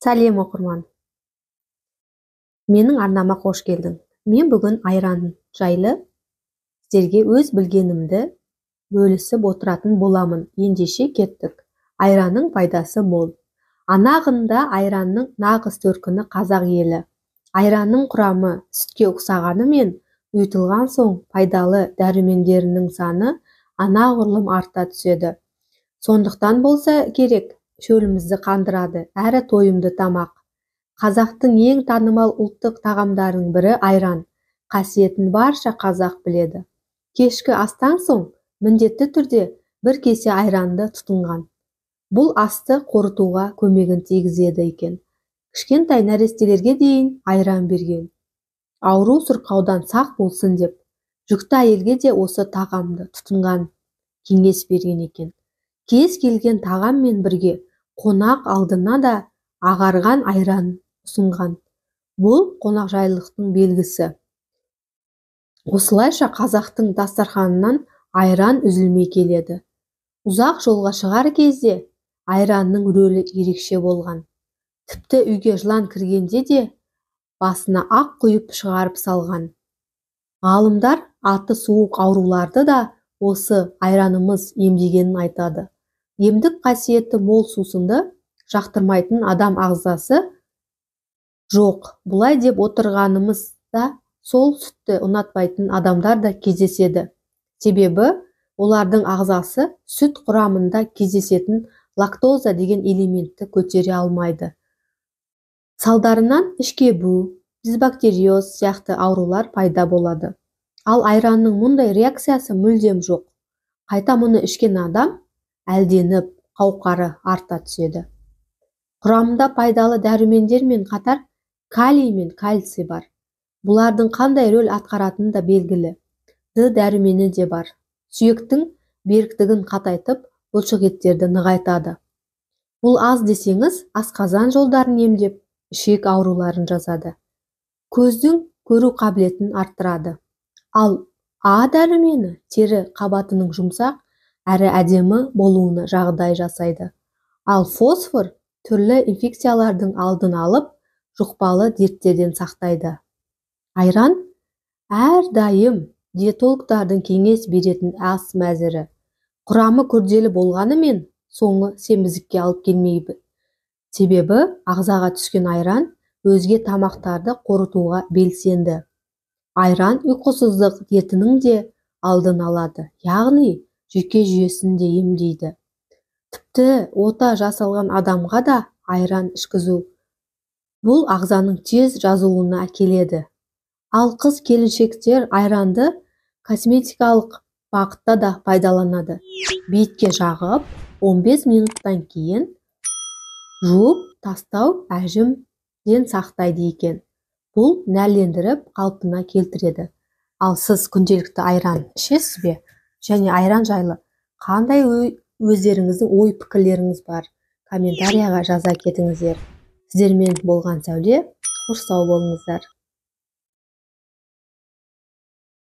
Сәлем оқырман. Менің арнама қош келдің. Мен бүгін айран жайлы сіздерге өз білгенімді бөлісіп отыратын боламын. Ендеше кеттік. Айранның пайдасы мол. Анағында айранның нағыз төркіні қазақ елі. Айранның құрамы сүтке ұқсағанымен, ұйытылған соң пайдалы дәрумендерінің саны анағұрлым арта түседі. Сондықтан болса керек, шөлімізді қандырады, әрі тойымды тамақ. Қазақтың ең танымал ұлттық тағамдарының бірі айран. Қасиетін барша қазақ біледі. Кешкі астан соң міндетті түрде бір кесе айранды тұтынған. Бұл асты қорытуға көмегін тигізеді екен. Кішкентай нәрестелерге дейін айран берген. Ауру сырқаудан сақ болсын деп, жүкті әйелге де осы тағамды тұтынған кеңес берген екен. Кез келген тағаммен бірге қонақ алдына да ағарған айран ұсынған. Бұл қонақжайлылықтың белгісі. Осылайша қазақтың дастарханынан айран үзілмей келеді. Ұзақ жолға шығар кезде айранның рөлі ерекше болған. Тіпті үйге жылан кіргенде де басына ақ құйып шығарып салған. Ғалымдар аты суық ауруларды да осы айранымыз емдегенін айтады. Емдік қасиеті мол сусынды жақтырмайтын адам ағзасы жоқ. Бұлай деп отырғанымызда сол сүтті ұнатпайтын адамдар да кездеседі. Себебі олардың ағзасы сүт құрамында кездесетін лактоза деген элементті көтере алмайды. Салдарынан ішкебу, дисбактериоз сияқты аурулар пайда болады. Ал айранның мұндай реакциясы мүлдем жоқ. Қайта мұны ішкен адам әлденіп, қауқары арта түседі. Құрамында пайдалы дәрумендермен қатар калий мен кальций бар. Бұлардың қандай рөл атқаратыны да белгілі. Д дәрумені де бар. Сүйектің беріктігін қатайтып, бұлшық еттерді нығайтады. Бұл аз десеңіз, асқазан жолдарын емдеп, ішек ауруларын жазады. Көздің көру қабілетін арттырады. Ал А дәрумені тері қабатының жұмсақ әрі әдемі болуына жағдай жасайды. Ал фосфор түрлі инфекциялардың алдын алып, жұқпалы дерттерден сақтайды. Айран әрдайым диетологтардың кеңес беретін ас мәзірі. Құрамы күрделі болғанымен, соңы семіздікке алып келмейді. Себебі ағзаға түскен айран өзге тамақтарды қорытуға белсенді. Айран ұйқысыздық дертінің де алдын алады, яғни жүйке жүйесін де емдейді. Тіпті ота жасалған адамға да айран ішкізу. Бұл ағзаның тез жазылуына әкеледі. Ал қыз келіншектер айранды косметикалық бағытта да пайдаланады. Бетке жағып, 15 минуттан кейін жуып тастау әжімден сақтайды екен. Бұл нәрлендіріп қалпына келтіреді. Ал сіз күнделікті айран ішесіз бе? Және айран жайлы қандай өздеріңіздің ой пікірлеріңіз бар? Комментарияға жаза кетіңіздер. Сіздермен болған Сәуле, қош сау болыңыздар.